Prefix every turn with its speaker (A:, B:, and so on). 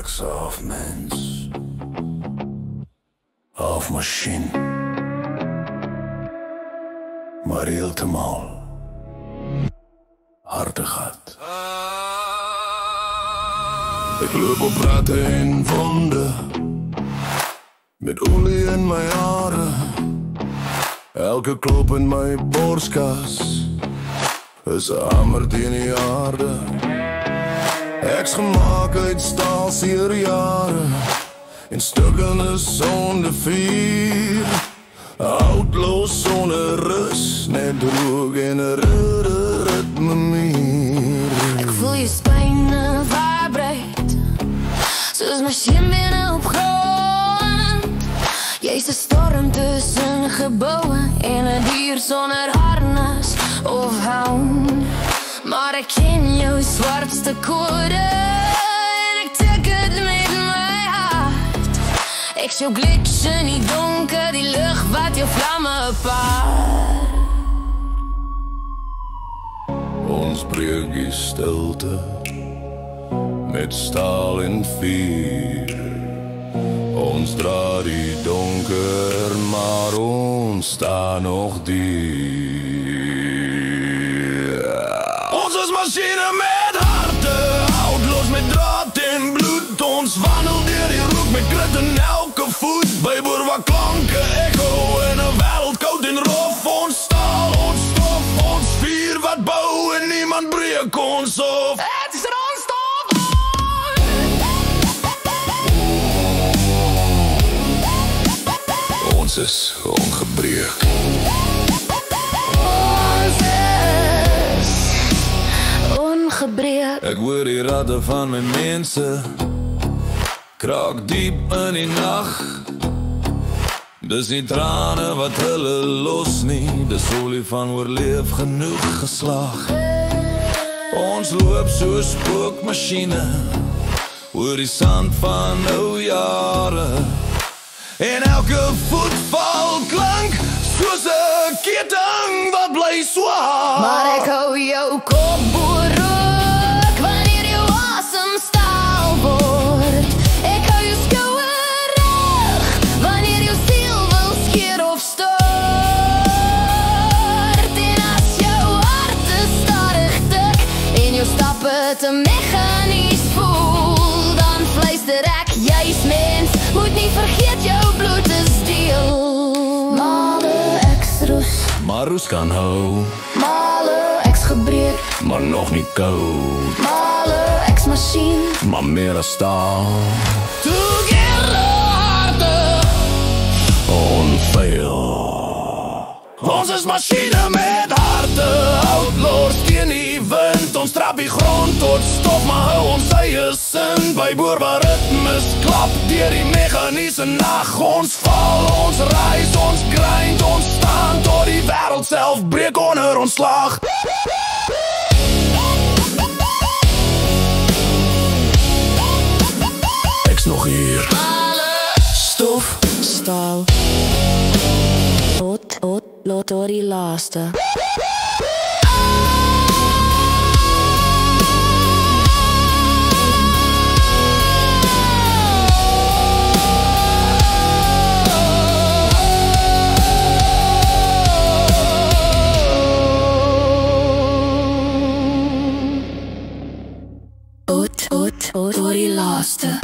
A: Seks half mens, half machine, maar heeltemal hartegat. Ik loop op ratten en wonden, met olie in my hare. Elke klop in my borskas is 'n hamer teen die aarde. Ek's gemaak uit staal seer jare en stukken is sonder vuur. Outloos sonder rus, net droog en 'n ritme meer.
B: Ek voel je spijne vibrate, soos my sien binne op grond. Jy's 'n storm tussen geboue en 'n dier sonder harnas of hound. Maar ek ken jou swartste kode en ek tik het met my hart. Ek's jou glitch in die donker, die lug wat jou vlamme apart.
A: Ons breek die stilte met staal en vuur. Ons dra die donker, maar ons staan nog dier. Ons is machine met harte, houdloos met draad en bloed. Ons wandel deur die rook met krit in elke voet. Byboor wat klanke echo in 'n wêreld koud en rof. Ons staal, ons stof, ons vuur wat bou en niemand breek ons af.
B: Het is non-stop.
A: Ons is ongebreek.
B: Ons is ongebreek.
A: Ek hoor die ratte van my mense kraak diep in die nag. Dis nie trane wat hulle los nie, dis olie van oorleef genoeg geslag. Ons loop so spookmachine oor die sand van ou jare. En elke voetval klank soos 'n ketting wat bly swaar.
B: Maar ek hou jou kop boeroek wanneer jou asem staal word. Ek hou jou skouer reg wanneer jou siel wil skeer of stort. En as jou hart te stadig tik en jou stappe te mechanies voel, dan fluister ek, jy's mens, moet nie vergeet jou bloed is deel. Male ex-roes,
A: Maar roes kan hou,
B: male ex-gebreek,
A: maar nog nie koud,
B: male ex-machine,
A: maar meer as staal.
B: together harte.
A: Onveil. Ons is machine met harte, outloos teen die wind. Ons trap die grond tot stof, maar hou ons eie sin. Byboor waar ritmes klap deur die mechaniese nag. Ons val, ons reis, ons grind, ons staan tot die wêreld self breek onder ons slag. Ek's nog hier.
B: Stof, staal, lot door die laaste. Door die laaste.